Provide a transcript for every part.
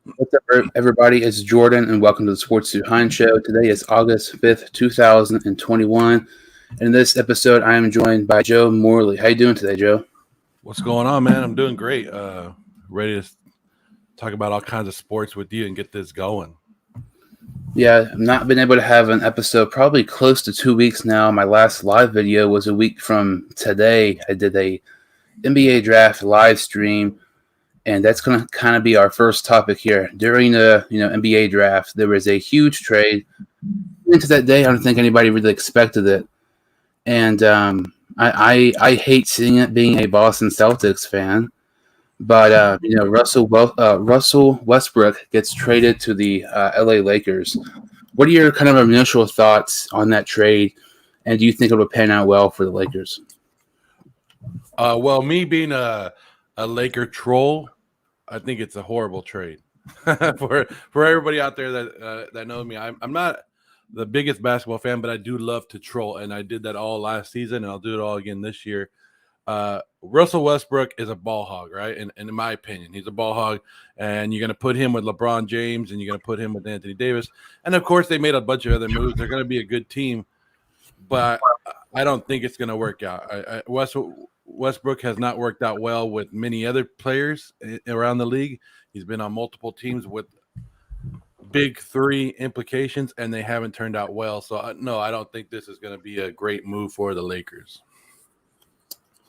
What's up, everybody? It's Jordan, and welcome to the Sports Behind Show. Today is August 5th, 2021. And in this episode, I am joined by Joe Morley. How you doing today, Joe? What's going on, man? I'm doing great. Ready to talk about all kinds of sports with you and get this going. Yeah, I've not been able to have an episode probably close to 2 weeks now. My last live video was a week from today. I did a NBA draft live stream, and that's going to kind of be our first topic here. During the NBA draft, there was a huge trade. Into that day, I don't think anybody really expected it. And I hate seeing it being a Boston Celtics fan, but Russell Westbrook gets traded to the LA Lakers. What are your kind of initial thoughts on that trade, and do you think it will pan out well for the Lakers? Well, me being a Laker troll, I think it's a horrible trade for everybody out there that knows me. I'm not the biggest basketball fan, but I do love to troll, and I did that all last season, and I'll do it all again this year. Russell Westbrook is a ball hog, right? And in my opinion, he's a ball hog, and you're going to put him with LeBron James, and you're going to put him with Anthony Davis, and of course they made a bunch of other moves. They're going to be a good team, but I don't think it's going to work out. Westbrook has not worked out well with many other players around the league. He's been on multiple teams with big three implications, and they haven't turned out well. So, no, I don't think this is going to be a great move for the Lakers.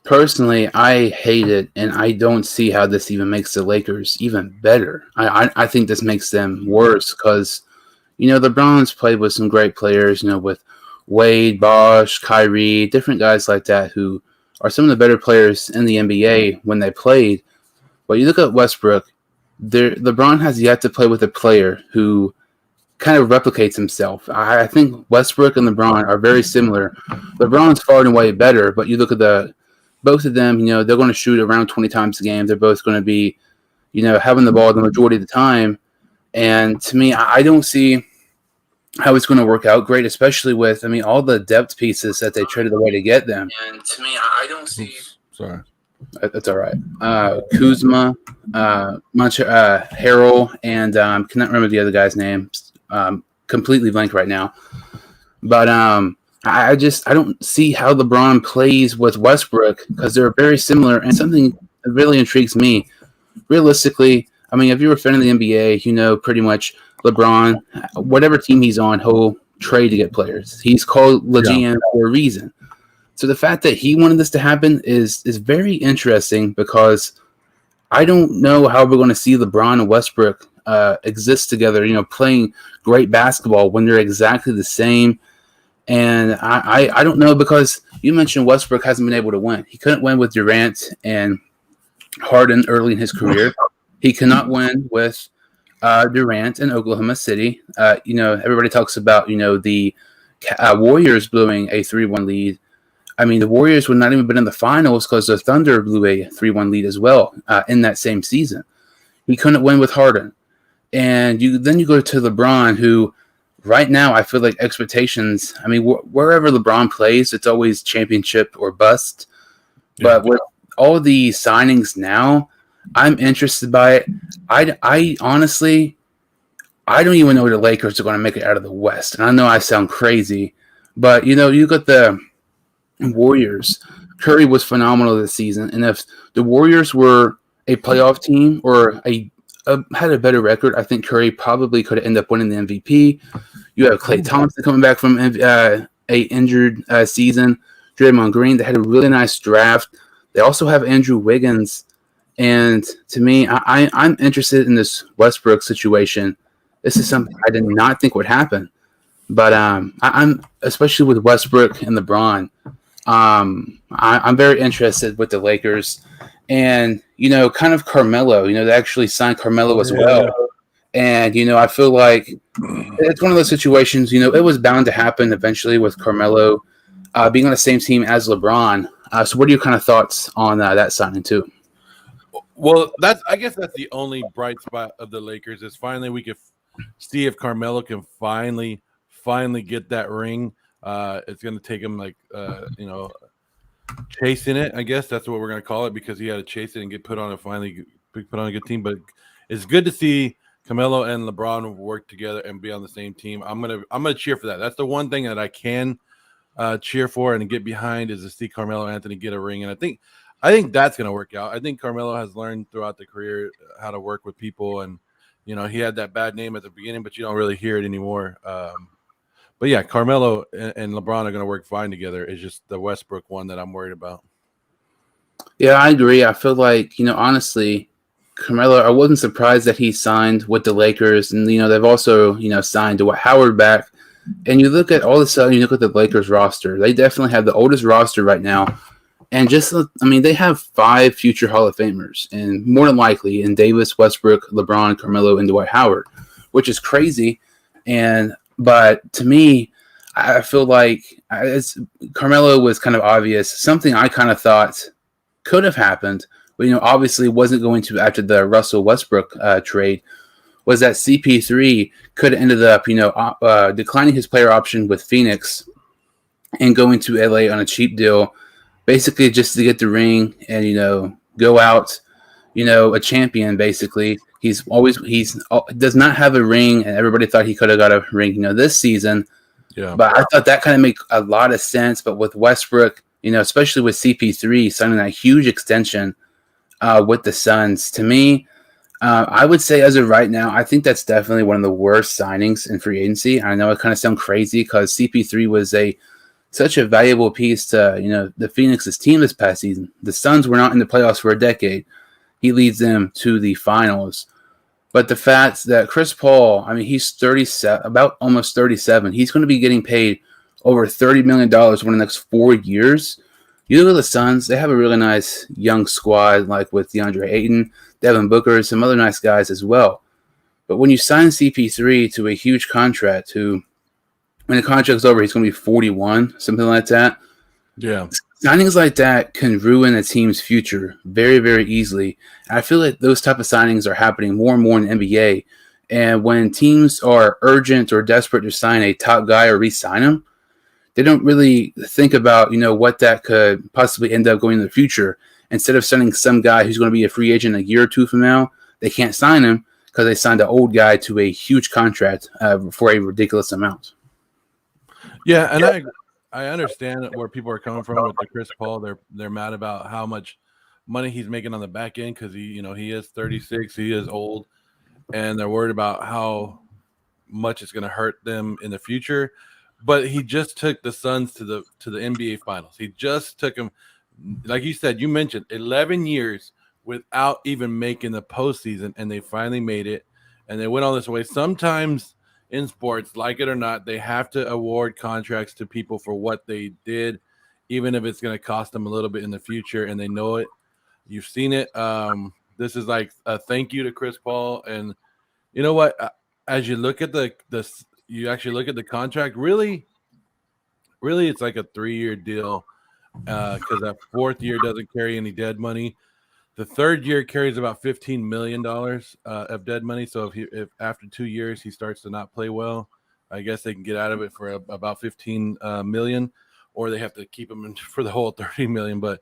Personally, I hate it, and I don't see how this even makes the Lakers even better. I think this makes them worse because, the Browns played with some great players, with Wade, Bosh, Kyrie, different guys like that who are some of the better players in the NBA when they played. But you look at Westbrook, LeBron has yet to play with a player who kind of replicates himself. I think Westbrook and LeBron are very similar. LeBron's far and away better, but you look at both of them, they're going to shoot around 20 times a game. They're both going to be, having the ball the majority of the time. And to me, I don't see how it's going to work out great, especially with, all the depth pieces that they traded away to get them. And to me, I don't see. Sorry. That's all right. Kuzma, Harrell, and cannot remember the other guy's name. Completely blank right now. But I don't see how LeBron plays with Westbrook because they're very similar. And something that really intrigues me, realistically, if you're a fan of the NBA, pretty much LeBron, whatever team he's on, he'll trade to get players. He's called the GM for a reason. So the fact that he wanted this to happen is very interesting because I don't know how we're going to see LeBron and Westbrook exist together, playing great basketball when they're exactly the same. And I don't know because you mentioned Westbrook hasn't been able to win. He couldn't win with Durant and Harden early in his career. He cannot win with Durant in Oklahoma City. Everybody talks about, the Warriors blowing a 3-1 lead. The Warriors would not even been in the finals because the Thunder blew a 3-1 lead as well in that same season. He couldn't win with Harden. And then you go to LeBron, who right now I feel like expectations, wherever LeBron plays, it's always championship or bust. Yeah. But with all the signings now, I'm interested by it. I honestly, I don't even know the Lakers are going to make it out of the West. And I know I sound crazy, but, you got the Warriors. Curry was phenomenal this season, and if the Warriors were a playoff team or had a better record, I think Curry probably could have ended up winning the MVP. You have Klay Thompson coming back from a injured season. Draymond Green. They had a really nice draft. They also have Andrew Wiggins, and to me, I'm interested in this Westbrook situation. This is something I did not think would happen, but I'm especially with Westbrook and LeBron. I'm very interested with the Lakers and, kind of Carmelo, they actually signed Carmelo as well. And, I feel like it's one of those situations, it was bound to happen eventually with Carmelo being on the same team as LeBron. So what are your kind of thoughts on that signing too? Well, I guess that's the only bright spot of the Lakers is finally we could see if Carmelo can finally get that ring. It's going to take him chasing it. I guess that's what we're going to call it because he had to chase it and get put on a good team. But it's good to see Carmelo and LeBron work together and be on the same team, I'm gonna cheer for that. That's the one thing that I can cheer for and get behind is to see Carmelo Anthony get a ring. And I think that's gonna work out. I think Carmelo has learned throughout the career how to work with people, and he had that bad name at the beginning, but you don't really hear it anymore. But yeah, Carmelo and LeBron are going to work fine together. It's just the Westbrook one that I'm worried about. Yeah, I agree. I feel like, honestly, Carmelo, I wasn't surprised that he signed with the Lakers. And, they've also, signed Dwight Howard back. And you look at all of a sudden, you look at the Lakers roster. They definitely have the oldest roster right now. And they have 5 future Hall of Famers. And more than likely, in Davis, Westbrook, LeBron, Carmelo, and Dwight Howard, which is crazy. But to me, I feel like Carmelo was kind of obvious. Something I kind of thought could have happened, but obviously wasn't going to after the Russell Westbrook trade, was that CP3 could have ended up, declining his player option with Phoenix and going to LA on a cheap deal, basically just to get the ring and go out, a champion. Basically, he does not have a ring, and everybody thought he could have got a ring, this season. Yeah. But I thought that kind of made a lot of sense. But with Westbrook, especially with CP3 signing that huge extension with the Suns, to me, I would say as of right now, I think that's definitely one of the worst signings in free agency. I know it kind of sounds crazy because CP3 was such a valuable piece to the Phoenix's team this past season. The Suns were not in the playoffs for a decade. He leads them to the finals. But the fact that Chris Paul, he's 37, about almost 37. He's going to be getting paid over $30 million over the next 4 years. You look at the Suns, they have a really nice young squad, like with DeAndre Ayton, Devin Booker, some other nice guys as well. But when you sign CP3 to a huge contract, when the contract's over, he's going to be 41, something like that. Yeah. Signings like that can ruin a team's future very, very easily. And I feel like those type of signings are happening more and more in the NBA. And when teams are urgent or desperate to sign a top guy or re-sign him, they don't really think about, what that could possibly end up going in the future. Instead of signing some guy who's going to be a free agent a year or two from now, they can't sign him because they signed an old guy to a huge contract for a ridiculous amount. Yeah, and I understand where people are coming from with the Chris Paul. They're mad about how much money he's making on the back end because he is 36, he is old, and they're worried about how much it's going to hurt them in the future. But he just took the Suns to the NBA Finals. He just took them, like you said, you mentioned 11 years without even making the postseason, and they finally made it, and they went all this way. Sometimes in sports, like it or not, they have to award contracts to people for what they did, even if it's going to cost them a little bit in the future, and they know it. You've seen it. This is like a thank you to Chris Paul, and you know what? As you look at you actually look at the contract. Really, it's like a 3-year deal because that 4th year doesn't carry any dead money. The 3rd year carries about $15 million of dead money. So if after 2 years he starts to not play well, I guess they can get out of it for about 15 million, or they have to keep him in for the whole 30 million. But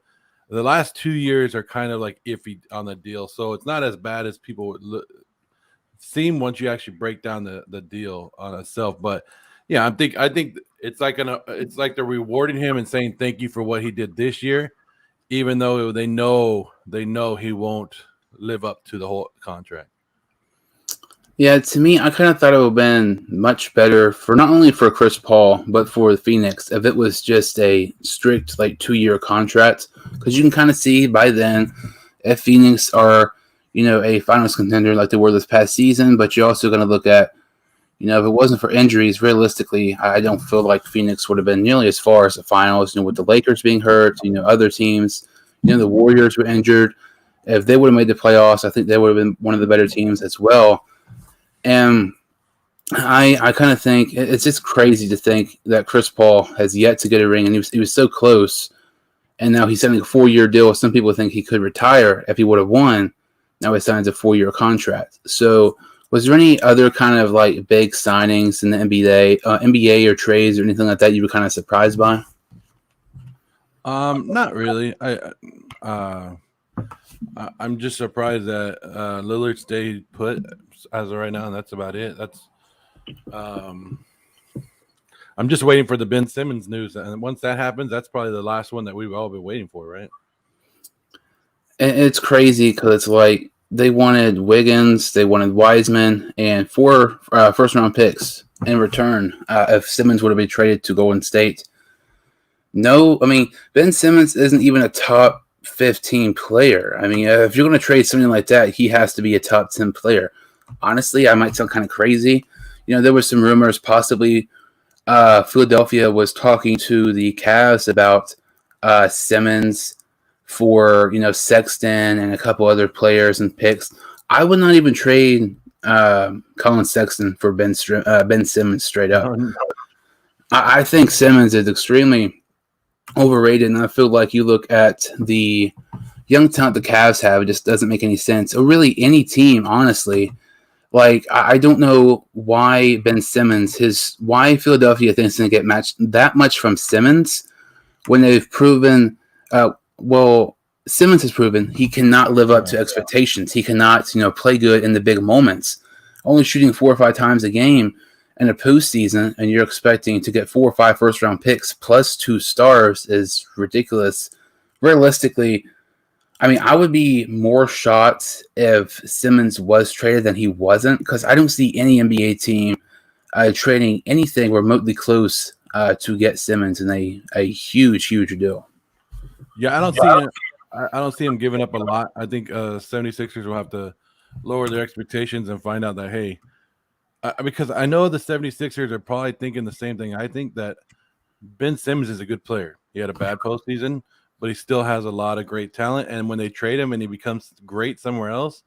the last 2 years are kind of like iffy on the deal, so it's not as bad as people would seem once you actually break down the deal on itself. But yeah, I think it's like they're rewarding him and saying thank you for what he did this year, even though they know he won't live up to the whole contract. Yeah, to me, I kind of thought it would have been much better for not only for Chris Paul, but for Phoenix if it was just a strict 2-year contract. Because you can kind of see by then if Phoenix are, a finals contender like they were this past season, but you're also going to look at, if it wasn't for injuries, realistically, I don't feel like Phoenix would have been nearly as far as the finals, with the Lakers being hurt, other teams, the Warriors were injured. If they would have made the playoffs, I think they would have been one of the better teams as well. And I kind of think it's just crazy to think that Chris Paul has yet to get a ring, and he was so close, and now he's signing a 4-year deal. Some people think he could retire if he would have won. Now he signs a 4-year contract. So was there any other kind of big signings in the NBA or trades or anything like that you were kind of surprised by? Not really. I'm just surprised that Lillard stayed put as of right now, and that's about it. Um, I'm just waiting for the Ben Simmons news, and once that happens, that's probably the last one that we've all been waiting for, right? And it's crazy because it's like they wanted Wiggins, they wanted Wiseman, and 4 first-round picks in return if Simmons would have been traded to Golden State. No, I mean, Ben Simmons isn't even a top 15 player. I mean, if you're going to trade something like that, he has to be a top 10 player. Honestly, I might sound kind of crazy. There were some rumors possibly Philadelphia was talking to the Cavs about Simmons for, Sexton and a couple other players and picks. I would not even trade Colin Sexton for Ben Simmons straight up. Oh, no. I think Simmons is extremely overrated, and I feel like you look at the young talent the Cavs have, it just doesn't make any sense. Or really any team, honestly. Like, I don't know why Ben Simmons, why Philadelphia thinks they get matched that much from Simmons when they've proven, Simmons has proven he cannot live up to expectations. He cannot, play good in the big moments. Only shooting 4 or 5 times a game in a postseason, and you're expecting to get 4 or 5 first-round picks plus 2 stars is ridiculous. Realistically, I mean, I would be more shocked if Simmons was traded than he wasn't, because I don't see any NBA team trading anything remotely close to get Simmons in a huge, huge deal. Yeah, I don't see him giving up a lot. I think 76ers will have to lower their expectations and find out that, hey, because I know the 76ers are probably thinking the same thing. I think that Ben Simmons is a good player. He had a bad postseason, but he still has a lot of great talent. And when they trade him and he becomes great somewhere else,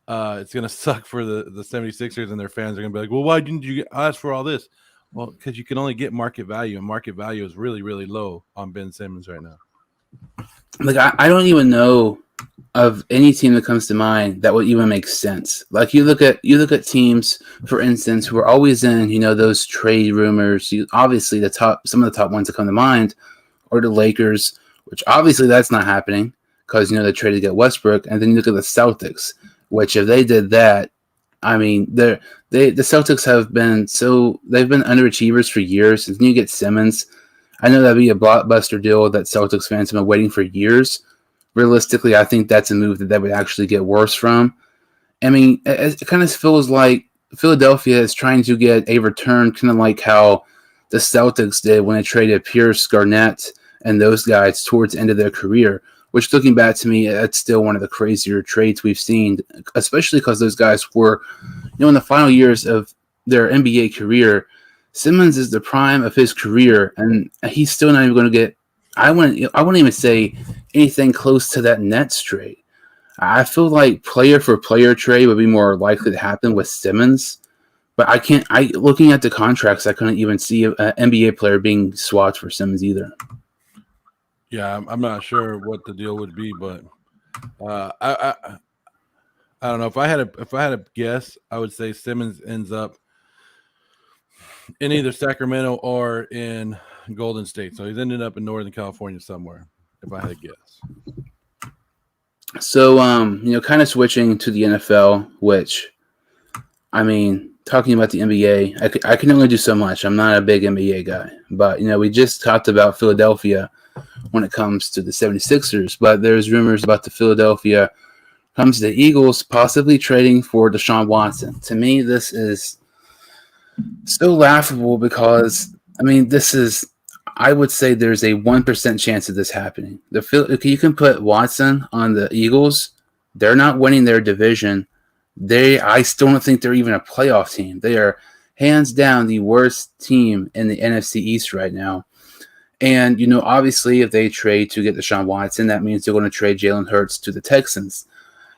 it's going to suck for the 76ers, and their fans are going to be like, well, why didn't you ask for all this? Well, because you can only get market value, and market value is really, really low on Ben Simmons right now. Like, I don't even know of any team that comes to mind that would even make sense. Like, you look at teams, for instance, who are always in, those trade rumors. Obviously, some of the top ones that come to mind are the Lakers, which obviously that's not happening because they traded to get Westbrook. And then you look at the Celtics, which if they did that, I mean, the Celtics they've been underachievers for years. And then you get Simmons. I know that'd be a blockbuster deal that Celtics fans have been waiting for years. Realistically, I think that's a move that they would actually get worse from. I mean, it kind of feels like Philadelphia is trying to get a return, kind of like how the Celtics did when they traded Pierce, Garnett, and those guys towards the end of their career, which, looking back to me, that's still one of the crazier trades we've seen, especially because those guys were, in the final years of their NBA career. Simmons is the prime of his career, and he's still not even going to get, I wouldn't even say anything close to that Nets trade. I feel like player for player trade would be more likely to happen with Simmons, but looking at the contracts, I couldn't even see an NBA player being swapped for Simmons either. Yeah, I'm not sure what the deal would be, but I don't know. If I had a guess, I would say Simmons ends up in either Sacramento or in Golden State. So he's ended up in Northern California somewhere, if I had a guess. So, kind of switching to the NFL, which, I mean, talking about the NBA, I can only do so much. I'm not a big NBA guy. But, we just talked about Philadelphia when it comes to the 76ers. But there's rumors about the Philadelphia comes to the Eagles possibly trading for Deshaun Watson. To me, this is so laughable because, I mean, I would say there's a 1% chance of this happening. You can put Watson on the Eagles. They're not winning their division. I still don't think they're even a playoff team. They are hands down the worst team in the NFC East right now. And, obviously, if they trade to get Deshaun Watson, that means they're going to trade Jalen Hurts to the Texans.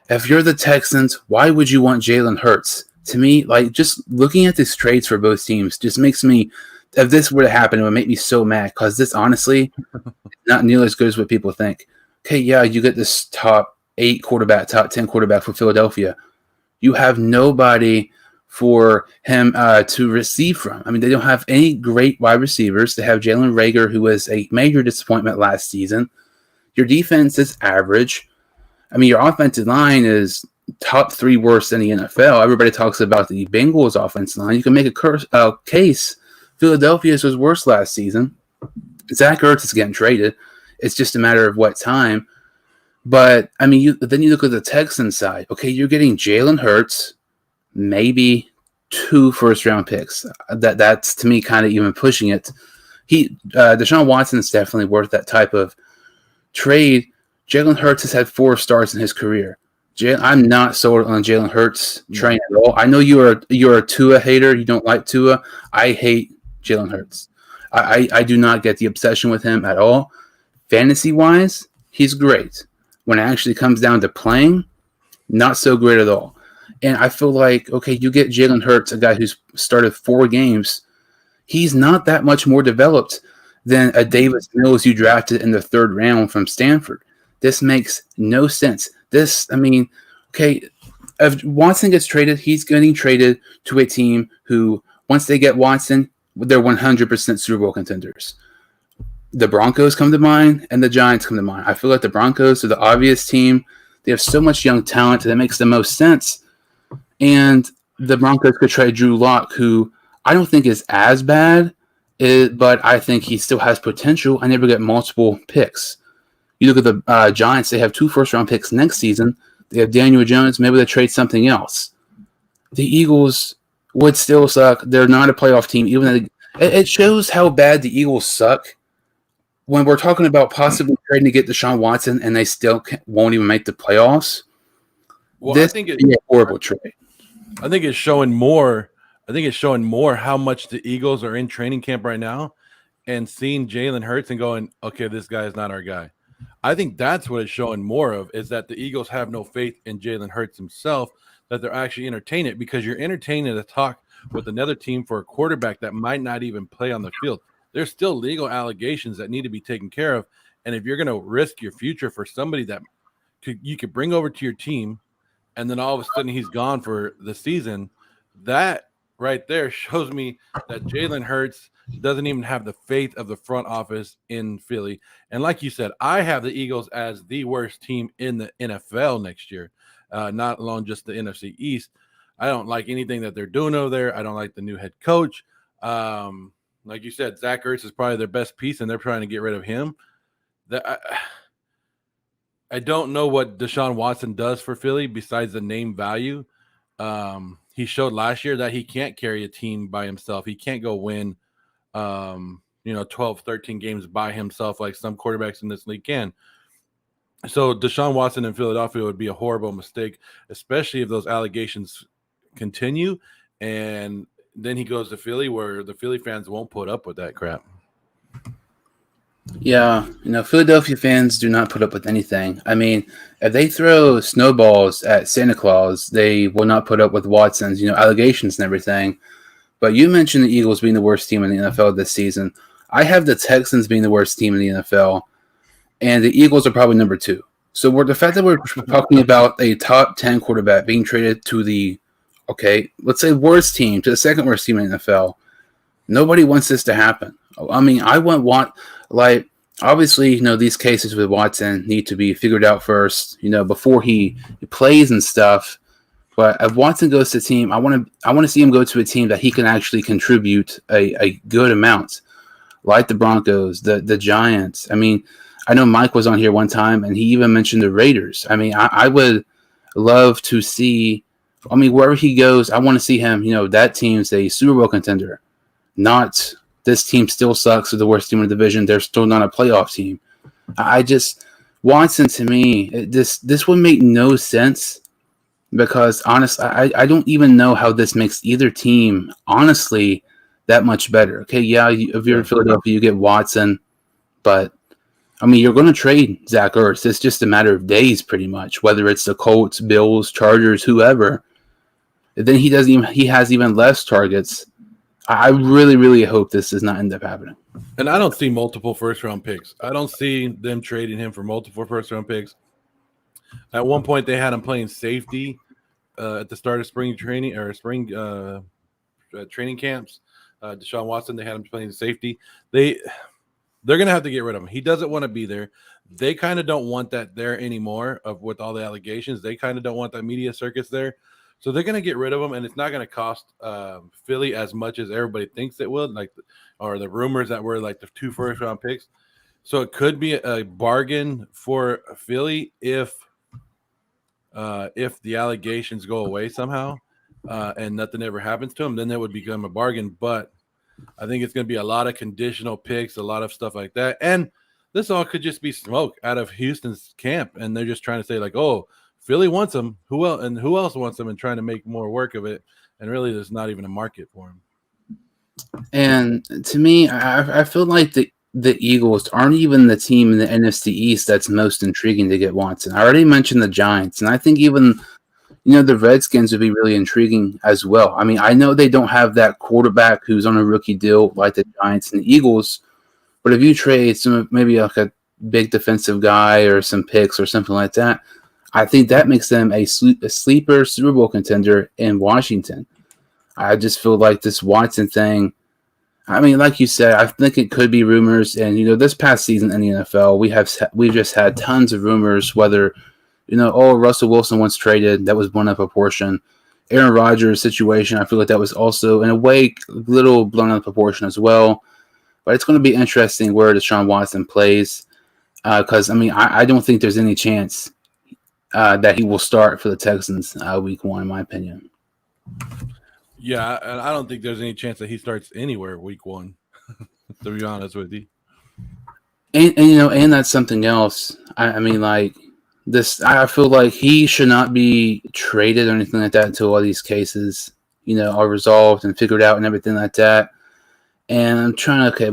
If you're the Texans, why would you want Jalen Hurts? To me, like, just looking at these trades for both teams just makes me, if this were to happen, it would make me so mad because this, honestly, not nearly as good as what people think. Okay, yeah, you get this top 10 quarterback for Philadelphia. You have nobody for him to receive from. I mean, they don't have any great wide receivers. They have Jalen Reagor, who was a major disappointment last season. Your defense is average. I mean, your offensive line is top 3 worst in the NFL. Everybody talks about the Bengals' offensive line. You can make a case. Philadelphia's was worse last season. Zach Ertz is getting traded. It's just a matter of what time. But, I mean, then you look at the Texans side. Okay, you're getting Jalen Hurts, maybe 2 first-round picks. That's, to me, kind of even pushing it. Deshaun Watson is definitely worth that type of trade. Jalen Hurts has had 4 starts in his career. I'm not sold on Jalen Hurts train at all. I know you're a Tua hater. You don't like Tua. I hate Jalen Hurts. I do not get the obsession with him at all. Fantasy-wise, he's great. When it actually comes down to playing, not so great at all. And I feel like, okay, you get Jalen Hurts, a guy who's started 4 games. He's not that much more developed than a Davis Mills you drafted in the 3rd round from Stanford. This makes no sense. If Watson gets traded, he's getting traded to a team who, once they get Watson, they're 100% Super Bowl contenders. The Broncos come to mind, and the Giants come to mind. I feel like the Broncos are the obvious team. They have so much young talent that makes the most sense. And the Broncos could trade Drew Lock, who I don't think is as bad, but I think he still has potential. I never get multiple picks. You look at the Giants, they have 2 first-round picks next season. They have Daniel Jones. Maybe they trade something else. The Eagles would still suck. They're not a playoff team. Even though it shows how bad the Eagles suck when we're talking about possibly trading to get Deshaun Watson and they still won't even make the playoffs. Well, this would be a horrible trade. I think it's showing more. How much the Eagles are in training camp right now and seeing Jalen Hurts and going, okay, this guy is not our guy. I think that's what it's showing more of, is that the Eagles have no faith in Jalen Hurts himself, that they're actually entertaining it, because you're entertaining a talk with another team for a quarterback that might not even play on the field. There's still legal allegations that need to be taken care of. And if you're going to risk your future for somebody that you could bring over to your team, and then all of a sudden he's gone for the season, that right there shows me that Jalen Hurts doesn't even have the faith of the front office in Philly. And like you said, I have the Eagles as the worst team in the NFL next year, not alone just the NFC East. I don't like anything that they're doing over there. I don't like the new head coach. Like you said, Zach Ertz is probably their best piece, and they're trying to get rid of him. I don't know what Deshaun Watson does for Philly besides the name value. He showed last year that he can't carry a team by himself. He can't go win, 12, 13 games by himself like some quarterbacks in this league can. So Deshaun Watson in Philadelphia would be a horrible mistake, especially if those allegations continue. And then he goes to Philly, where the Philly fans won't put up with that crap. Yeah, Philadelphia fans do not put up with anything. I mean, if they throw snowballs at Santa Claus, they will not put up with Watson's, allegations and everything. But you mentioned the Eagles being the worst team in the NFL this season. I have the Texans being the worst team in the NFL, and the Eagles are probably number 2. So the fact that we're talking about a top 10 quarterback being traded to the, let's say worst team, to the second worst team in the NFL, nobody wants this to happen. I mean, obviously, these cases with Watson need to be figured out first, before he plays and stuff. But if Watson goes to a team, I want to see him go to a team that he can actually contribute a good amount, like the Broncos, the Giants. I mean, I know Mike was on here one time, and he even mentioned the Raiders. I mean, I would love to see. I mean, wherever he goes, I want to see him. That team's a Super Bowl contender, not this team still sucks. They're the worst team in the division. They're still not a playoff team. Watson, to me, this would make no sense, because honestly, I don't even know how this makes either team, honestly, that much better. Okay, yeah, if you're in Philadelphia, you get Watson, but I mean, you're going to trade Zach Ertz. It's just a matter of days, pretty much, whether it's the Colts, Bills, Chargers, whoever. And then he has even less targets. I really, really hope this does not end up happening. And I don't see multiple first-round picks. I don't see them trading him for multiple first-round picks. At one point, they had him playing safety at the start of spring training or spring training camps. Deshaun Watson, they had him playing safety. They're going to have to get rid of him. He doesn't want to be there. They kind of don't want that there anymore with all the allegations. They kind of don't want that media circus there. So they're going to get rid of him, and it's not going to cost Philly as much as everybody thinks it will, or the rumors that were like the 2 first-round picks. So it could be a bargain for Philly if the allegations go away somehow and nothing ever happens to him, then that would become a bargain. But I think it's going to be a lot of conditional picks, a lot of stuff like that. And this all could just be smoke out of Houston's camp, and they're just trying to say like, oh, Philly wants him. Who else wants him, and trying to make more work of it. And really, there's not even a market for him. And to me, I feel like the Eagles aren't even the team in the NFC East that's most intriguing to get Watson. I already mentioned the Giants, and I think even the Redskins would be really intriguing as well. I mean, I know they don't have that quarterback who's on a rookie deal like the Giants and the Eagles, but if you trade maybe like a big defensive guy or some picks or something like that, I think that makes them a sleeper Super Bowl contender in Washington. I just feel like this Watson thing, I mean, like you said, I think it could be rumors. And, this past season in the NFL, we've just had tons of rumors, whether, Russell Wilson once traded, that was blown up a proportion. Aaron Rodgers' situation, I feel like that was also, in a way, a little blown out of proportion as well. But it's going to be interesting where Deshaun Watson plays. Because, I don't think there's any chance that he will start for the Texans week 1, in my opinion. Yeah, and I don't think there's any chance that he starts anywhere week 1, to be honest with you. And that's something else. I feel like he should not be traded or anything like that until all these cases, are resolved and figured out and everything like that. And I'm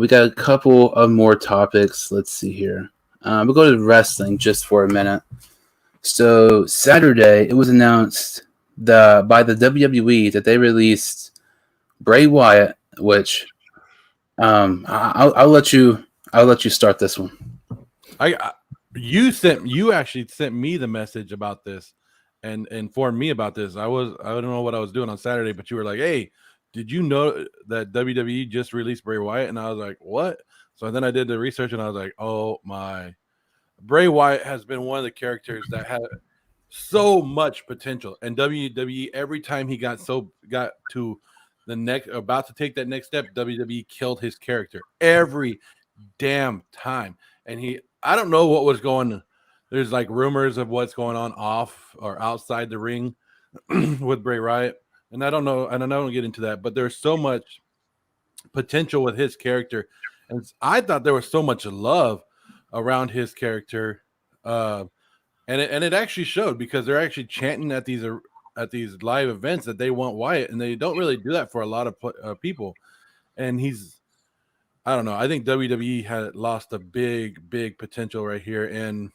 we got a couple of more topics. Let's see here. We'll go to wrestling just for a minute. So Saturday, it was announced by the WWE that they released Bray Wyatt, which I'll let you start this one. You actually sent me the message about this and informed me about this. I don't know what I was doing on Saturday, but you were like, "Hey, did you know that WWE just released Bray Wyatt?" And I was like, "What?" So then I did the research, and I was like, "Oh my." Bray Wyatt has been one of the characters that had so much potential, and WWE every time he got to about to take that next step, WWE killed his character every damn time. And I don't know what was going on. There's like rumors of what's going on off or outside the ring with Bray Wyatt, and I don't know, and I don't get into that, but there's so much potential with his character, and I thought there was so much love around his character, and it actually showed, because they're actually chanting at these live events that they want Wyatt, and they don't really do that for a lot of people. And I don't know. I think WWE had lost a big potential right here, and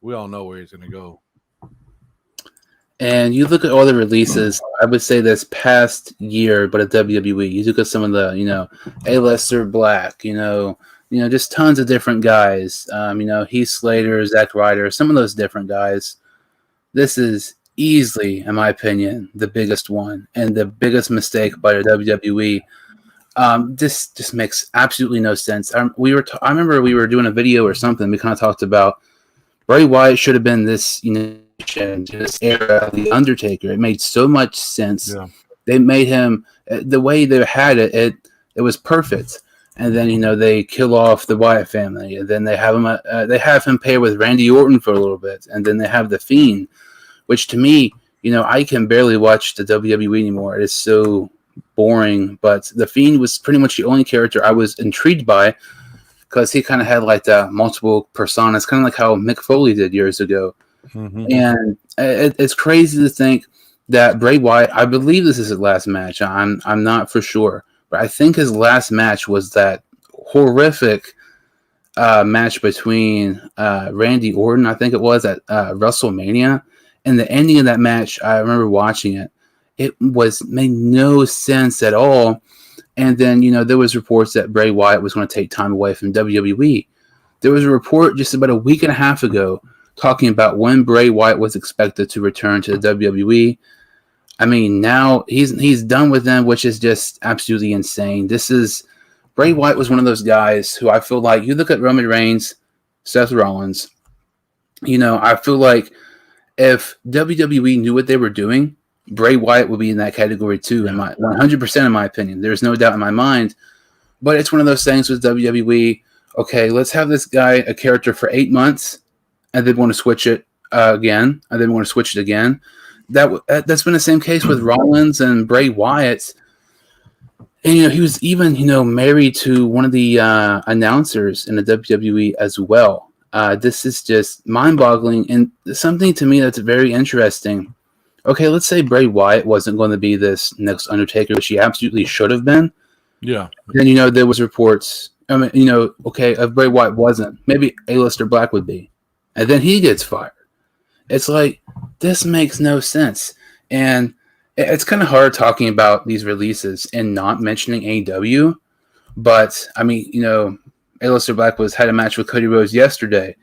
we all know where he's going to go. And you look at all the releases, I would say this past year, but at WWE, you look at some of the, A-lister Black, just tons of different guys. Heath Slater, Zack Ryder, some of those different guys. This is easily, in my opinion, the biggest one and the biggest mistake by the WWE. This just makes absolutely no sense. I remember we were doing a video or something. We kind of talked about Bray Wyatt should have been this, this era of the Undertaker. It made so much sense. Yeah. They made him the way they had it. It was perfect. And then they kill off the Wyatt family, and then they have him pair with Randy Orton for a little bit, and then they have the Fiend, which to me, I can barely watch the WWE anymore. It is so boring. But the Fiend was pretty much the only character I was intrigued by, because he kind of had like the multiple personas, kind of like how Mick Foley did years ago. Mm-hmm. And it's crazy to think that Bray Wyatt, I believe this is his last match. I'm not for sure. But I think his last match was that horrific match between Randy Orton, I think it was, at WrestleMania. And the ending of that match, I remember watching it. It made no sense at all. And then, there was reports that Bray Wyatt was going to take time away from WWE. There was a report just about a week and a half ago talking about when Bray Wyatt was expected to return to the WWE. Now he's done with them, which is just absolutely insane. This is Bray Wyatt was one of those guys who I feel like you look at Roman Reigns, Seth Rollins. I feel like if WWE knew what they were doing, Bray Wyatt would be in that category too. In my 100% in my opinion, there's no doubt in my mind. But it's one of those things with WWE. Okay, let's have this guy a character for 8 months, and then want to switch it again, and then want to switch it again. That's been the same case with Rollins and Bray Wyatt. And he was even married to one of the announcers in the WWE as well. This is just mind-boggling and something to me that's very interesting. Okay, let's say Bray Wyatt wasn't going to be this next Undertaker, which he absolutely should have been. Yeah. Then there was reports. I mean, okay, if Bray Wyatt wasn't, maybe Aleister Black would be, and then he gets fired. It's like this makes no sense, and it's kind of hard talking about these releases and not mentioning AEW. But I mean, Aleister Black had a match with Cody Rhodes yesterday,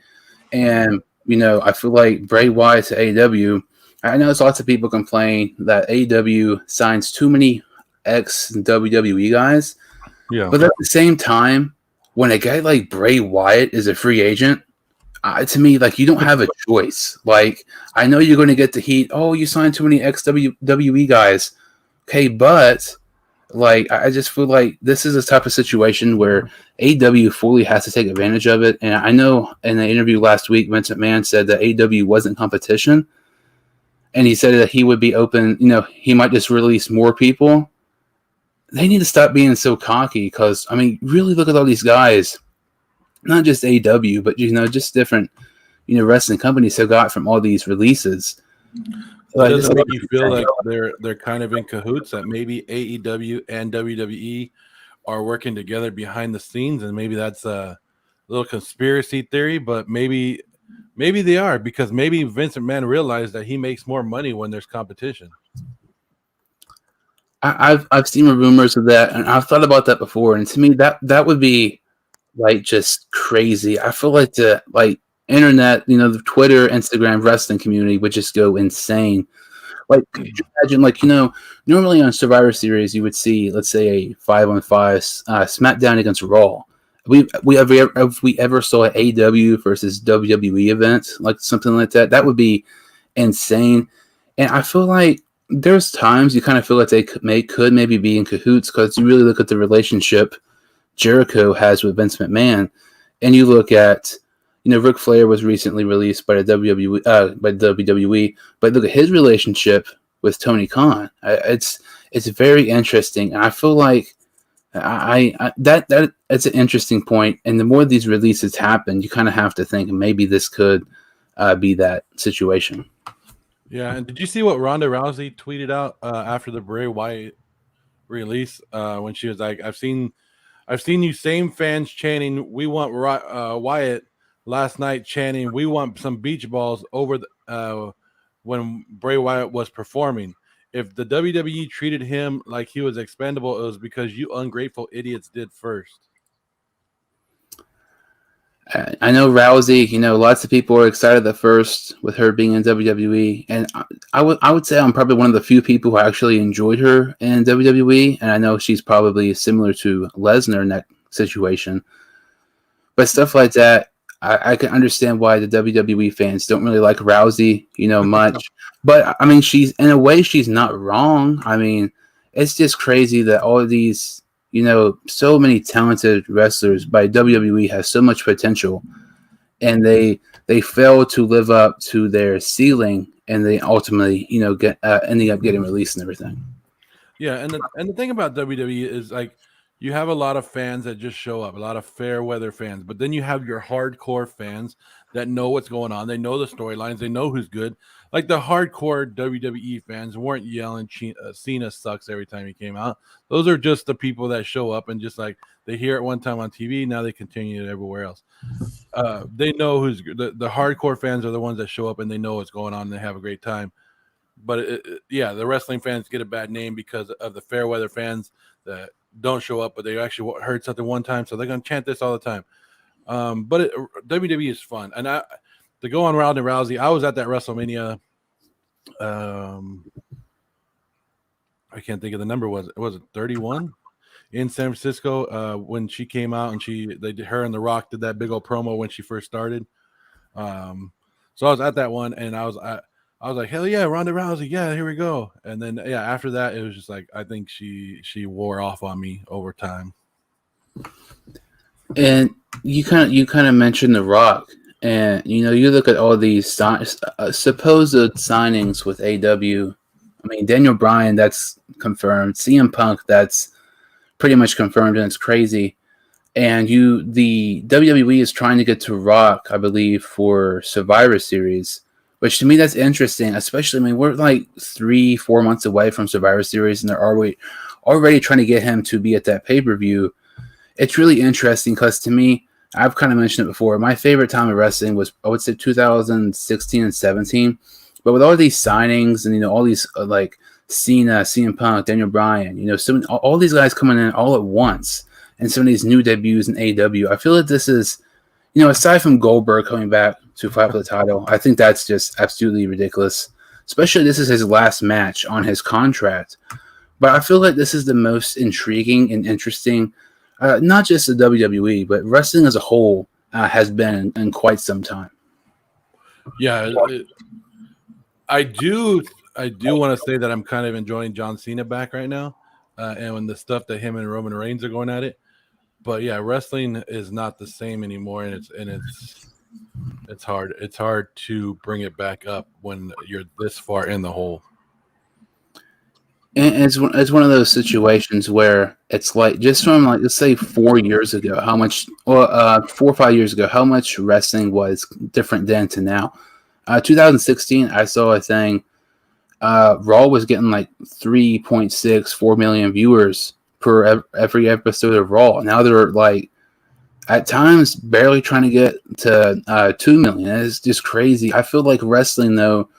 and I feel like Bray Wyatt to AEW. I know there's lots of people complain that AEW signs too many ex-WWE guys. Yeah. But at the same time, when a guy like Bray Wyatt is a free agent, to me, like, you don't have a choice. Like, I know you're going to get the heat. Oh, you signed too many ex-WWE guys. Okay, but like, I just feel like this is a type of situation where AEW fully has to take advantage of it. And I know in the interview last week, Vince McMahon said that AEW wasn't competition. And he said that he would be open, he might just release more people. They need to stop being so cocky because, I mean, really look at all these guys, not just AEW, but, just different, wrestling companies have got from all these releases. Like, does it make you feel like they're kind of in cahoots, that maybe AEW and WWE are working together behind the scenes, and maybe that's a little conspiracy theory, but maybe they are, because maybe Vince McMahon realized that he makes more money when there's competition. I've seen rumors of that, and I've thought about that before. And to me, that would be like just crazy. I feel like the internet, the Twitter, Instagram, wrestling community would just go insane. Like, could you imagine, normally on Survivor Series, you would see, let's say, a 5-on-5 SmackDown against Raw. If we ever saw an AEW versus WWE event, like something like that, that would be insane. And I feel like there's times you kind of feel like they could maybe be in cahoots, because you really look at the relationship Jericho has with Vince McMahon, and you look at, Ric Flair was recently released by the WWE, but look at his relationship with Tony Khan. It's very interesting, and I feel like that it's an interesting point. And the more these releases happen, you kind of have to think maybe this could be that situation. Yeah, and did you see what Ronda Rousey tweeted out after the Bray Wyatt release? When she was like, "I've seen you same fans chanting, 'We want Wyatt,' last night chanting, 'We want some beach balls,' over when Bray Wyatt was performing. If the WWE treated him like he was expendable, it was because you ungrateful idiots did first." I know Rousey, lots of people are excited at first with her being in WWE, and I would say I'm probably one of the few people who actually enjoyed her in WWE, and I know she's probably similar to Lesnar in that situation. But stuff like that, I can understand why the WWE fans don't really like Rousey, much. But I mean, she's not wrong. I mean, it's just crazy that all of these, so many talented wrestlers by WWE have so much potential, and they fail to live up to their ceiling, and they ultimately, ending up getting released and everything. Yeah, and the thing about WWE is, like, you have a lot of fans that just show up, a lot of fair weather fans, but then you have your hardcore fans that know what's going on. They know the storylines. They know who's good. Like, the hardcore WWE fans weren't yelling Cena sucks every time he came out. Those are just the people that show up and just, like, they hear it one time on TV. Now they continue it everywhere else. They know who's the hardcore fans are the ones that show up and they know what's going on and they have a great time. But the wrestling fans get a bad name because of the fair weather fans that don't show up, but they actually heard something one time, so they're going to chant this all the time. But WWE is fun. And to go on Ronda Rousey, I was at that WrestleMania. I can't think of the number. Was it 31? in San Francisco when she came out, and her and The Rock did that big old promo when she first started. So I was at that one, and I was like, hell yeah, Ronda Rousey, yeah, here we go. And then after that, it was just like I think she wore off on me over time. And you kind of mentioned The Rock, and you look at all these supposed signings with AW. I mean, Daniel Bryan, that's confirmed. CM Punk, that's pretty much confirmed, and it's crazy. And the WWE is trying to get to Rock, I believe, for Survivor Series, which to me that's interesting. Especially, I mean, we're like 3-4 months away from Survivor Series, and they're already trying to get him to be at that pay-per-view. It's really interesting because to me, I've kind of mentioned it before, my favorite time of wrestling was, I would say, 2016 and 17. But with all these signings and all these like Cena, CM Punk, Daniel Bryan, all these guys coming in all at once, and some of these new debuts in AEW, I feel like this is, aside from Goldberg coming back to fight for the title, I think that's just absolutely ridiculous. Especially this is his last match on his contract. But I feel like this is the most intriguing and interesting, not just the WWE, but wrestling as a whole has been in quite some time. Yeah, I do want to say that I'm kind of enjoying John Cena back right now, and when the stuff that him and Roman Reigns are going at it. But yeah, wrestling is not the same anymore, and it's hard. It's hard to bring it back up when you're this far in the hole. And it's one of those situations where it's like, just from like, let's say 4 years ago, 4 or 5 years ago, how much wrestling was different then to now. 2016, I saw a thing. Raw was getting like 3.64 million viewers per every episode of Raw. Now they're like, at times, barely trying to get to 2 million. It's just crazy. I feel like wrestling, though,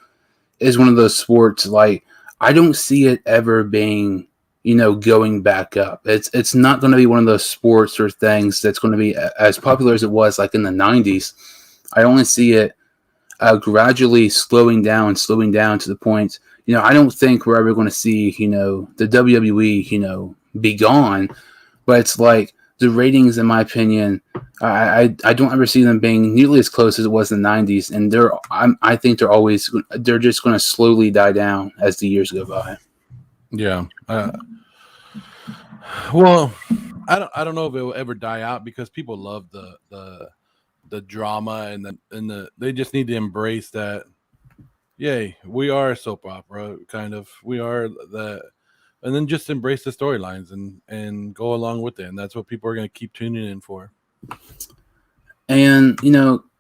is one of those sports, like, I don't see it ever being, going back up. It's not going to be one of those sports or things that's going to be as popular as it was like in the 90s. I only see it gradually slowing down to the point, I don't think we're ever going to see, the WWE, be gone. But it's like the ratings, in my opinion, I don't ever see them being nearly as close as it was in the 90s. And I think they're just going to slowly die down as the years go by. Yeah. Well, I don't know if it will ever die out, because people love the drama and they just need to embrace that. Yay, we are a soap opera, kind of. We are that, and then just embrace the storylines and go along with it. And that's what people are going to keep tuning in for. And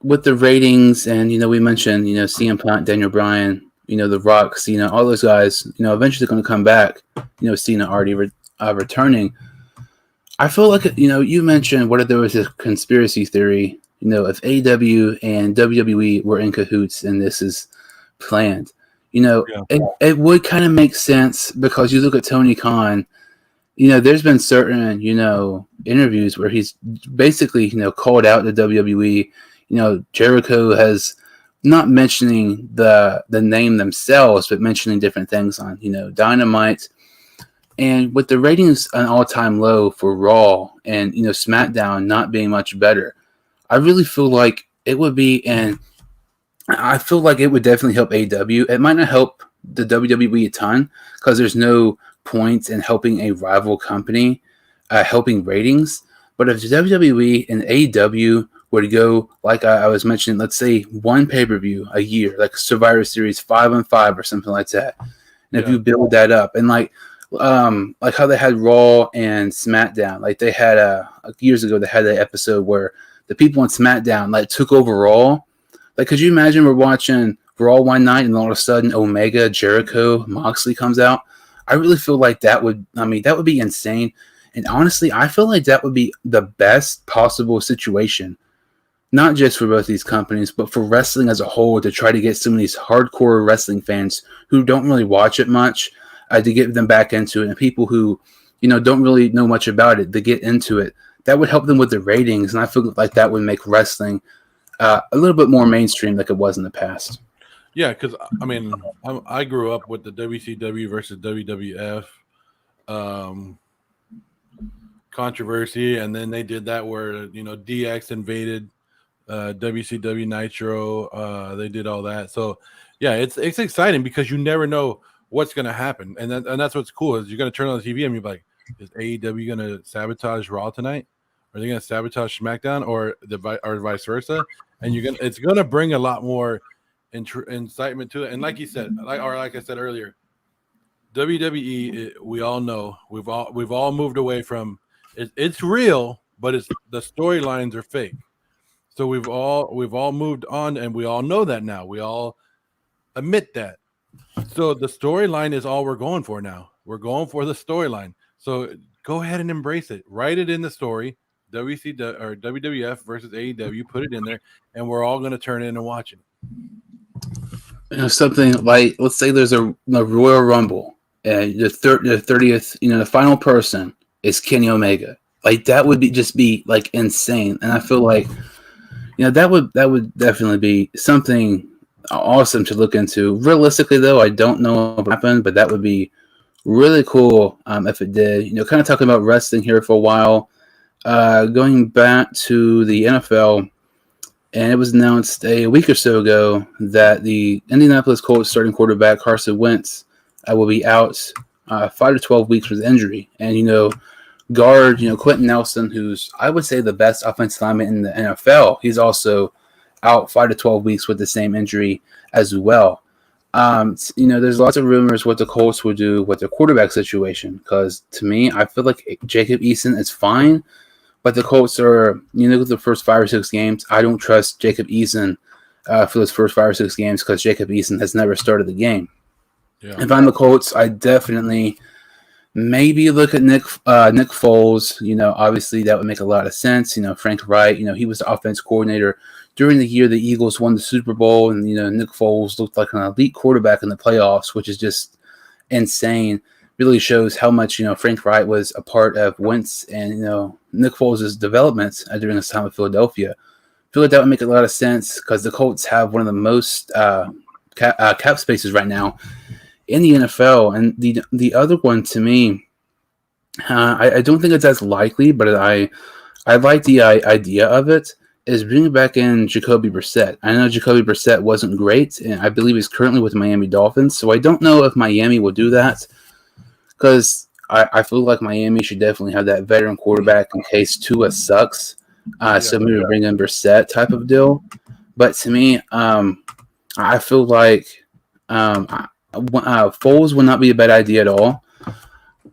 with the ratings, and we mentioned CM Punk, Daniel Bryan, The Rock, Cena, all those guys, eventually going to come back. Cena already returning. I feel like you mentioned what if there was a conspiracy theory. If AEW and WWE were in cahoots and this is planned, it would kind of make sense, because you look at Tony Khan. There's been certain, interviews where he's basically, called out the WWE. Jericho has, not mentioning the name themselves, but mentioning different things on, Dynamite. And with the ratings an all-time low for Raw and, SmackDown not being much better, I really feel like it would be, and I feel like it would definitely help AEW. It might not help the WWE a ton, because there's no point in helping a rival company helping ratings. But if WWE and AEW were to go, like I was mentioning, let's say one pay-per-view a year, like Survivor Series 5-on-5 or something like that, and if you build that up, and like how they had Raw and SmackDown, like they had years ago, they had an episode where the people on SmackDown like took over Raw. Like, could you imagine we're watching Raw one night and all of a sudden Omega, Jericho, Moxley comes out? I really feel like that would be insane. And honestly, I feel like that would be the best possible situation, not just for both these companies, but for wrestling as a whole, to try to get some of these hardcore wrestling fans who don't really watch it much, to get them back into it, and people who, don't really know much about it, to get into it. That would help them with the ratings, and I feel like that would make wrestling a little bit more mainstream like it was in the past. Yeah, because I mean, I grew up with the WCW versus WWF. controversy, and then they did that where DX invaded WCW Nitro. They did all that, so yeah, it's exciting because you never know what's going to happen, and that's what's cool is you're going to turn on the TV and you're like, is AEW going to sabotage Raw tonight? Are they going to sabotage SmackDown, or vice versa? And it's going to bring a lot more incitement to it. And like you said, like I said earlier, WWE, we all know we've all moved away from it. It's real, but the storylines are fake. So we've all moved on, and we all know that now. We all admit that. So the storyline is all we're going for now. We're going for the storyline. So go ahead and embrace it. Write it in the story. WWF versus AEW. Put it in there, and we're all going to turn in and watch it. Something like, let's say there's a Royal Rumble, and the 30th, the final person is Kenny Omega. Like that would be like insane, and I feel like that would definitely be something awesome to look into. Realistically, though, I don't know if it happened, but that would be really cool if it did. Kind of talking about wrestling here for a while. Going back to the NFL, and it was announced a week or so ago that the Indianapolis Colts starting quarterback Carson Wentz will be out 5 to 12 weeks with injury. And guard Quentin Nelson, who's I would say the best offensive lineman in the NFL, he's also out 5 to 12 weeks with the same injury as well. There's lots of rumors what the Colts will do with their quarterback situation, because to me, I feel like Jacob Eason is fine, but the Colts are, the first 5 or 6 games, I don't trust Jacob Eason for those first 5 or 6 games because Jacob Eason has never started the game. Yeah. If I'm the Colts, I definitely maybe look at Nick Foles. Obviously that would make a lot of sense. Frank Wright, he was the offense coordinator during the year the Eagles won the Super Bowl, and Nick Foles looked like an elite quarterback in the playoffs, which is just insane. Really shows how much Frank Wright was a part of Wentz and Nick Foles' development during his time in Philadelphia. I feel like that would make a lot of sense because the Colts have one of the most cap spaces right now in the NFL, and the other one to me, I don't think it's as likely, but I like the idea of it. Is bringing back in Jacoby Brissett. I know Jacoby Brissett wasn't great, and I believe he's currently with Miami Dolphins. So I don't know if Miami will do that, because I feel like Miami should definitely have that veteran quarterback in case Tua sucks. So maybe bring in Brissett type of deal. But to me, I feel like Foles would not be a bad idea at all.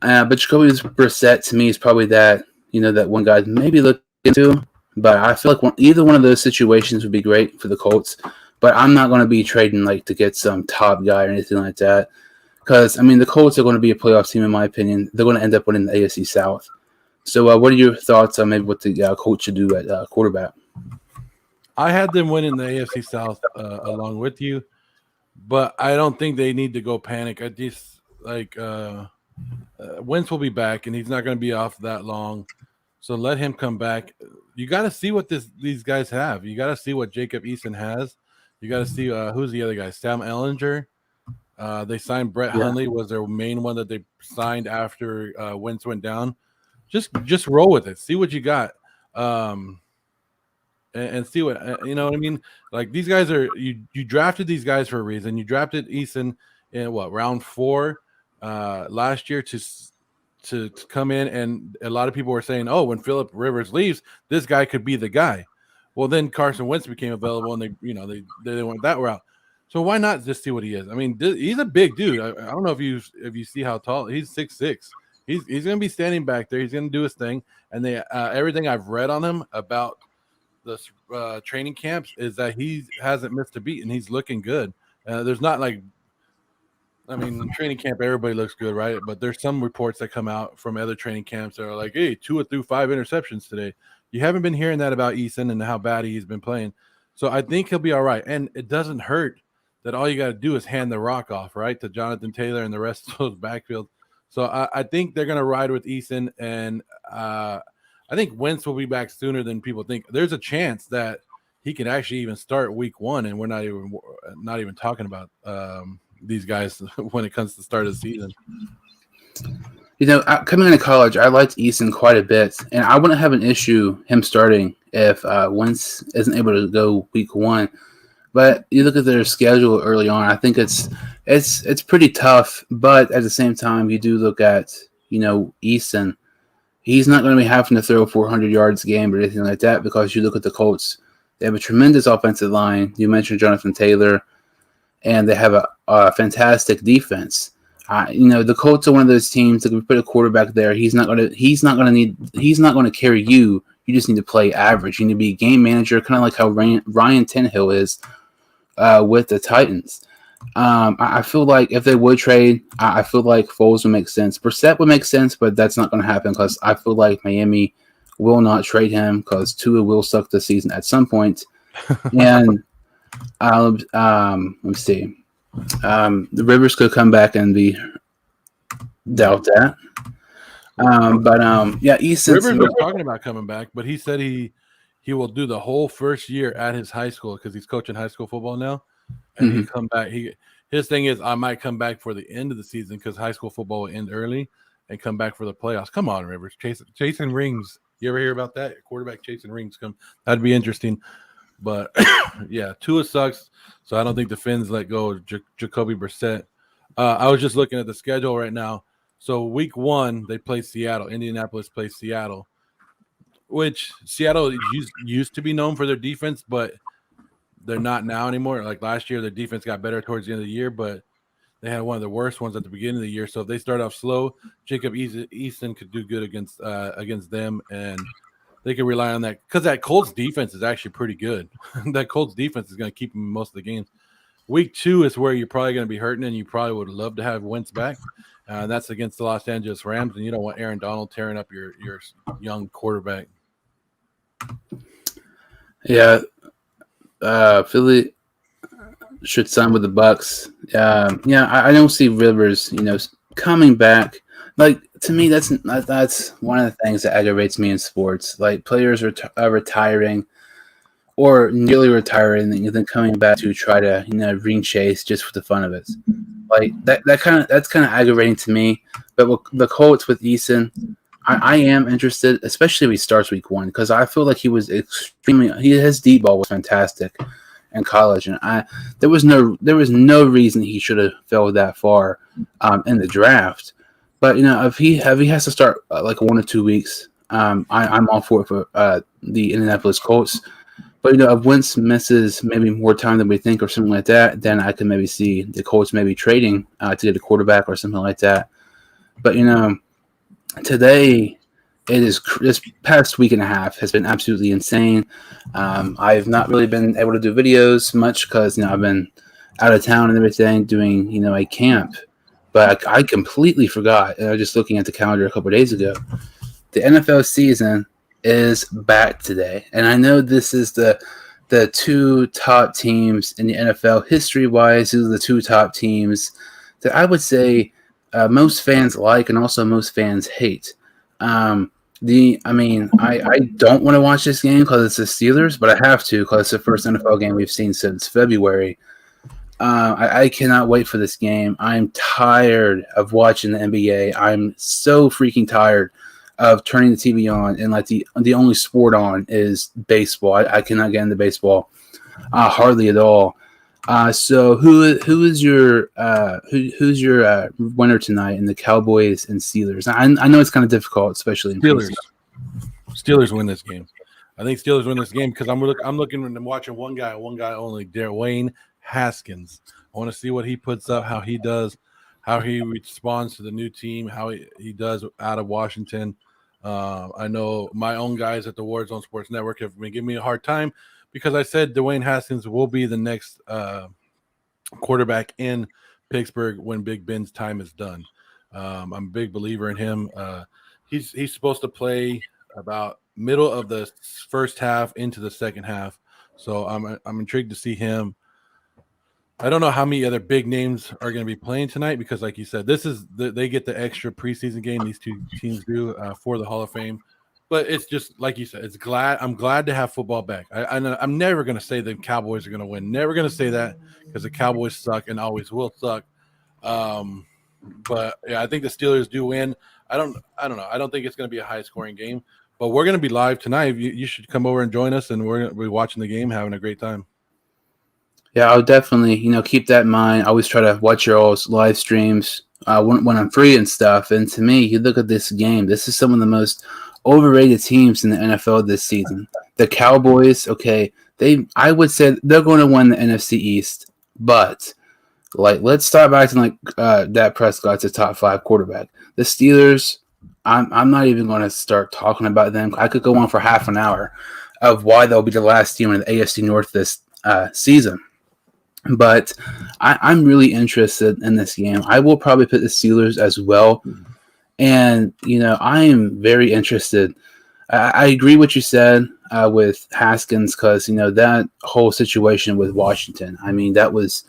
But Jacoby Brissett to me is probably that that one guy maybe look into. But I feel like either one of those situations would be great for the Colts. But I'm not going to be trading to get some top guy or anything like that. Because, the Colts are going to be a playoff team, in my opinion. They're going to end up winning the AFC South. So what are your thoughts on maybe what the Colts should do at quarterback? I had them winning the AFC South along with you. But I don't think they need to go panic. I just, Wentz will be back, and he's not going to be off that long. So let him come back. You got to see what these guys have. You got to see what Jacob Eason has. You got to see who's the other guy. Sam Ellinger. They signed Brett Hundley, was their main one that they signed after Wentz went down. Just roll with it. See what you got, and see what you know what I mean. Like these guys are you drafted these guys for a reason. You drafted Eason in round 4 last year to come in, and a lot of people were saying, oh, when Phillip Rivers leaves, this guy could be the guy. Well, then Carson Wentz became available, and they went that route. So why not just see what he is? He's a big dude. I don't know if you see how tall he's 6'6". He's going to be standing back there. He's going to do his thing, and everything I've read on him about the training camps is that he hasn't missed a beat, and he's looking good. There's not training camp, everybody looks good, right? But there's some reports that come out from other training camps that are like, hey, 2 through 5 interceptions today. You haven't been hearing that about Eason and how bad he's been playing. So I think he'll be all right. And it doesn't hurt that all you got to do is hand the rock off, right, to Jonathan Taylor and the rest of those backfield. So I think they're going to ride with Eason. And I think Wentz will be back sooner than people think. There's a chance that he can actually even start week 1, and we're not even talking about these guys when it comes to the start of the season. Coming into college, I liked Eason quite a bit, and I wouldn't have an issue him starting if Wentz isn't able to go week 1. But you look at their schedule early on, I think it's pretty tough. But at the same time, you do look at Eason. He's not going to be having to throw 400 yards a game or anything like that because you look at the Colts. They have a tremendous offensive line. You mentioned Jonathan Taylor, and they have a fantastic defense. The Colts are one of those teams that if we put a quarterback there, he's not going to carry you. You just need to play average. You need to be a game manager, kind of like how Ryan Tannehill is with the Titans. I feel like if they would trade, I feel like Foles would make sense. Brissett would make sense, but that's not going to happen because I feel like Miami will not trade him because Tua will suck this season at some point. And let me see. The Rivers could come back and doubt that. Easton Rivers was talking about coming back, but he said he will do the whole first year at his high school because he's coaching high school football now, and he come back. His thing is I might come back for the end of the season because high school football will end early and come back for the playoffs. Come on, Rivers, chasing rings. You ever hear about that? Quarterback chasing rings. That'd be interesting. But yeah, Tua sucks. So I don't think the Finns let go of Jacoby Brissett. I was just looking at the schedule right now. So week 1, they play Seattle. Indianapolis plays Seattle, which Seattle used to be known for their defense, but they're not now anymore. Like last year, their defense got better towards the end of the year, but they had one of the worst ones at the beginning of the year. So if they start off slow, Jacob Eason could do good against them, and they can rely on that because that Colts defense is actually pretty good. That Colts defense is going to keep them in most of the games. Week 2 is where you're probably going to be hurting, and you probably would love to have Wentz back. That's against the Los Angeles Rams, and you don't want Aaron Donald tearing up your young quarterback. Yeah, Philly should sign with the Bucks. I don't see Rivers, coming back. Like, to me, that's one of the things that aggravates me in sports. Like, players are retiring or nearly retiring, and then coming back to try to ring chase just for the fun of it. Like that's kind of aggravating to me. But with the Colts with Eason, I am interested, especially if he starts week 1, because I feel like he was his deep ball was fantastic in college, and there was no reason he should have fell that far in the draft. But if he has to start like 1 or 2 weeks, I'm all for it for the Indianapolis Colts. But if Wentz misses maybe more time than we think or something like that, then I can maybe see the Colts maybe trading to get a quarterback or something like that. But today this past week and a half has been absolutely insane. I've not really been able to do videos much because I've been out of town and everything doing a camp. But I completely forgot. I was just looking at the calendar a couple of days ago. The NFL season is back today, and I know this is the 2 top teams in the NFL history-wise. These are the 2 top teams that I would say most fans like and also most fans hate. I don't want to watch this game because it's the Steelers, but I have to because it's the first NFL game we've seen since February. I cannot wait for this game. I'm tired of watching the NBA. I'm so freaking tired of turning the TV on and like the only sport on is baseball. I cannot get into baseball hardly at all. So who's your winner tonight in the Cowboys and Steelers? I know it's kind of difficult, especially in Steelers. Steelers win this game. I think Steelers win this game because I'm looking and watching one guy only, Dwayne Haskins. I want to see what he puts up, how he does, how he responds to the new team, how he does out of Washington. I know my own guys at the Warzone Sports Network have been giving me a hard time because I said Dwayne Haskins will be the next quarterback in Pittsburgh when Big Ben's time is done. I'm a big believer in him. He's supposed to play about middle of the first half into the second half, so I'm intrigued to see him. I don't know how many other big names are going to be playing tonight because, like you said, they get the extra preseason game. These 2 teams do for the Hall of Fame, but it's just like you said. I'm glad to have football back. I'm never going to say the Cowboys are going to win. Never going to say that because the Cowboys suck and always will suck. But yeah, I think the Steelers do win. I don't know. I don't think it's going to be a high scoring game, but we're going to be live tonight. You should come over and join us, and we're going to be watching the game, having a great time. Yeah, I'll definitely, keep that in mind. I always try to watch your all's live streams when I'm free and stuff. And to me, you look at this game, this is some of the most overrated teams in the NFL this season. The Cowboys, okay, I would say they're going to win the NFC East, but let's start back to Dak Prescott's a top 5 quarterback. The Steelers, I'm not even going to start talking about them. I could go on for half an hour of why they'll be the last team in the AFC North this season. But I'm really interested in this game. I will probably put the Steelers as well. And, I am very interested. I agree what you said with Haskins because, that whole situation with Washington, I mean, that was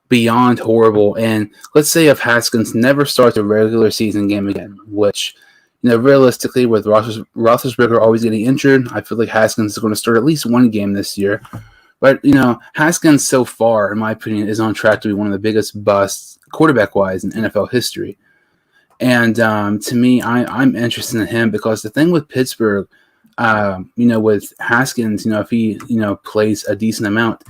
beyond horrible. And let's say if Haskins never starts a regular season game again, which, realistically with Roethlisberger always getting injured, I feel like Haskins is going to start at least one game this year. But, Haskins so far, in my opinion, is on track to be one of the biggest busts quarterback-wise in NFL history. And to me, I'm interested in him because the thing with Pittsburgh, with Haskins, if he, plays a decent amount,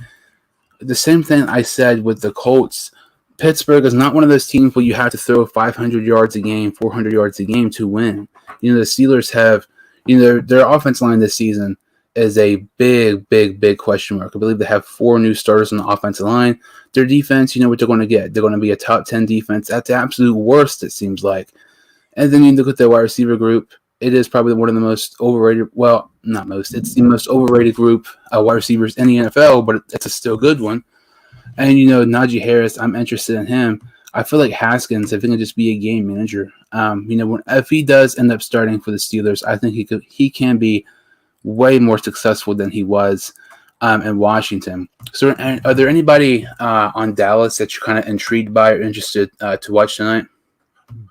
the same thing I said with the Colts, Pittsburgh is not one of those teams where you have to throw 500 yards a game, 400 yards a game to win. The Steelers have, their offense line this season is a big, big, big question mark. I believe they have 4 new starters on the offensive line. Their defense, what they're going to get. They're going to be a top 10 defense at the absolute worst, it seems like. And then you look at their wide receiver group. It is probably one of the most overrated, well, not most. It's the most overrated group of wide receivers in the NFL, but it's a still good one. And, Najee Harris, I'm interested in him. I feel like Haskins, if he can just be a game manager, if he does end up starting for the Steelers, I think he can be way more successful than he was in Washington. So are there anybody on Dallas that you're kind of intrigued by or interested to watch tonight?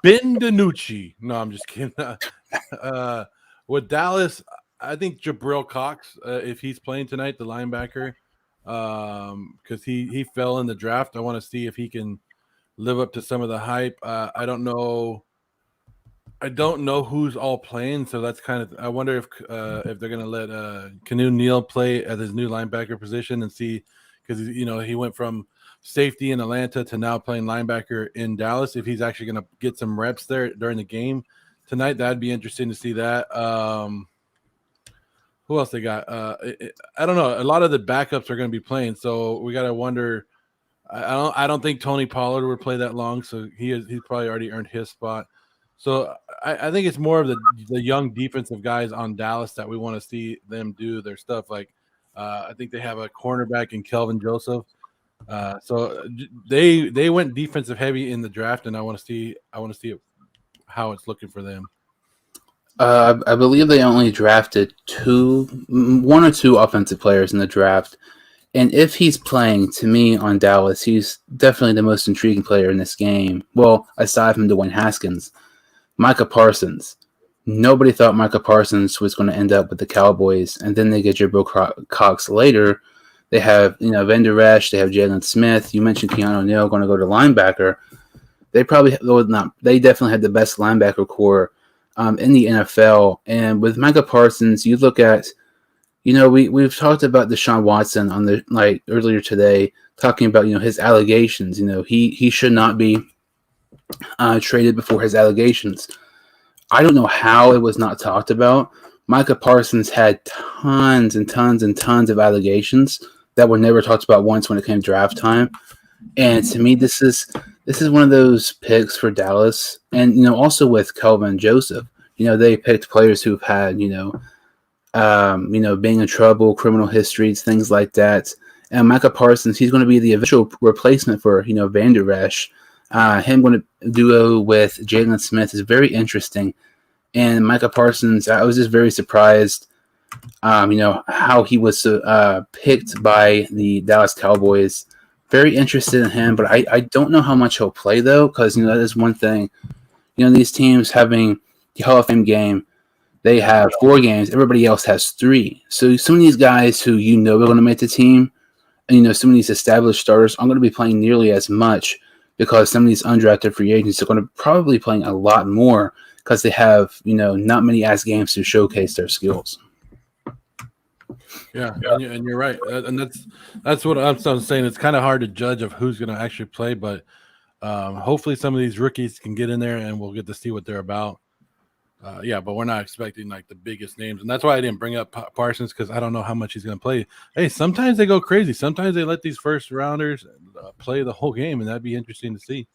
Ben DiNucci. No, I'm just kidding. With Dallas, I think Jabril Cox, if he's playing tonight, the linebacker, because he fell in the draft. I want to see if he can live up to some of the hype. I don't know who's all playing, so that's kind of. I wonder if they're gonna let Canu Neal play at his new linebacker position and see, because he went from safety in Atlanta to now playing linebacker in Dallas. If he's actually gonna get some reps there during the game tonight, that'd be interesting to see that. Who else they got? I don't know. A lot of the backups are gonna be playing, so we gotta wonder. I don't think Tony Pollard would play that long, so he's probably already earned his spot. So I think it's more of the young defensive guys on Dallas that we want to see them do their stuff. Like I think they have a cornerback in Kelvin Joseph. So they went defensive heavy in the draft, and I want to see how it's looking for them. I believe they only drafted 1 or 2 offensive players in the draft. And if he's playing, to me, on Dallas, he's definitely the most intriguing player in this game. Well, aside from Dwayne Haskins. Micah Parsons. Nobody thought Micah Parsons was going to end up with the Cowboys, and then they get Jabril Cox later. They have, Van Der Esch, they have Jalen Smith. You mentioned Keanu Neal going to go to linebacker. They definitely had the best linebacker core in the NFL. And with Micah Parsons, you look at, we've talked about Deshaun Watson on the earlier today, talking about his allegations. He should not be traded before his allegations. I don't know how it was not talked about. Micah Parsons had tons and tons and tons of allegations that were never talked about once when it came draft time. And to me, this is one of those picks for Dallas. And also with Kelvin Joseph, they picked players who've had being in trouble, criminal histories, things like that. And Micah Parsons, he's going to be the eventual replacement for Van Der Esch. Him going to duo with Jalen Smith is very interesting. And Micah Parsons, I was just very surprised, how he was picked by the Dallas Cowboys. Very interested in him, but I don't know how much he'll play, though, because, that is one thing. These teams having the Hall of Fame game, they have 4 games. Everybody else has 3. So some of these guys who are going to make the team, and, some of these established starters aren't going to be playing nearly as much because some of these undrafted free agents are going to probably be playing a lot more because they have, not many ass games to showcase their skills. Yeah, and you're right, and that's what I'm saying. It's kind of hard to judge of who's going to actually play, but hopefully some of these rookies can get in there, and we'll get to see what they're about. But we're not expecting like the biggest names, and that's why I didn't bring up Parsons, because I don't know how much he's going to play. Hey, sometimes they go crazy. Sometimes they let these first rounders play the whole game, and that'd be interesting to see.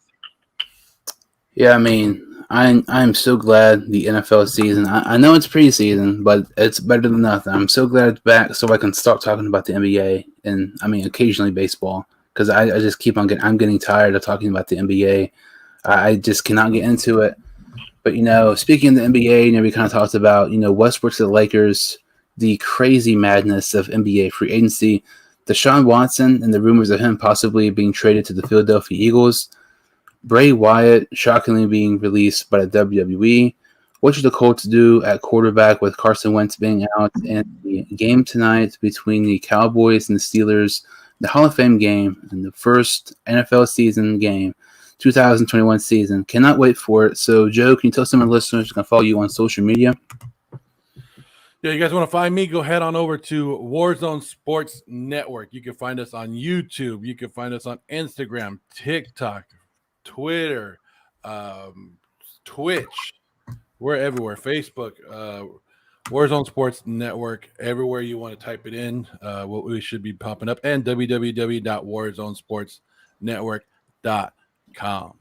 Yeah, I mean, I'm so glad the NFL season. I know it's preseason, but it's better than nothing. I'm so glad it's back, so I can start talking about the NBA and occasionally baseball, because I just keep on I'm getting tired of talking about the NBA. I just cannot get into it. But speaking of the NBA, we kind of talked about Westbrook to the Lakers, the crazy madness of NBA free agency, Deshaun Watson and the rumors of him possibly being traded to the Philadelphia Eagles, Bray Wyatt shockingly being released by the WWE. What should the Colts do at quarterback with Carson Wentz being out? And the game tonight between the Cowboys and the Steelers, the Hall of Fame game and the first NFL season game, 2021 season. Cannot wait for it. So, Joe, can you tell some of the listeners who can follow you on social media? Yeah, you guys want to find me? Go head on over to Warzone Sports Network. You can find us on YouTube. You can find us on Instagram, TikTok, Twitter, Twitch. We're everywhere. Facebook, Warzone Sports Network. Everywhere you want to type it in, we should be popping up. And www.warzonesportsnetwork.com.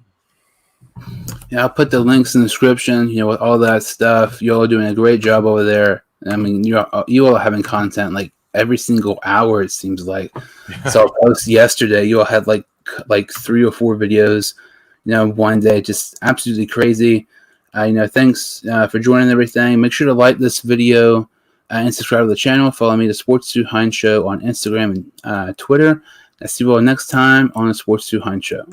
Yeah, I'll put the links in the description, with all that stuff. You all are doing a great job over there. I mean, you all are having content like every single hour, it seems like. So I posted yesterday, you all had like 3 or 4 videos, one day, just absolutely crazy. Thanks for joining everything. Make sure to like this video and subscribe to the channel. Follow me, the Sports 2 Heinz Show on Instagram and Twitter. I'll see you all next time on the Sports 2 Heinz Show.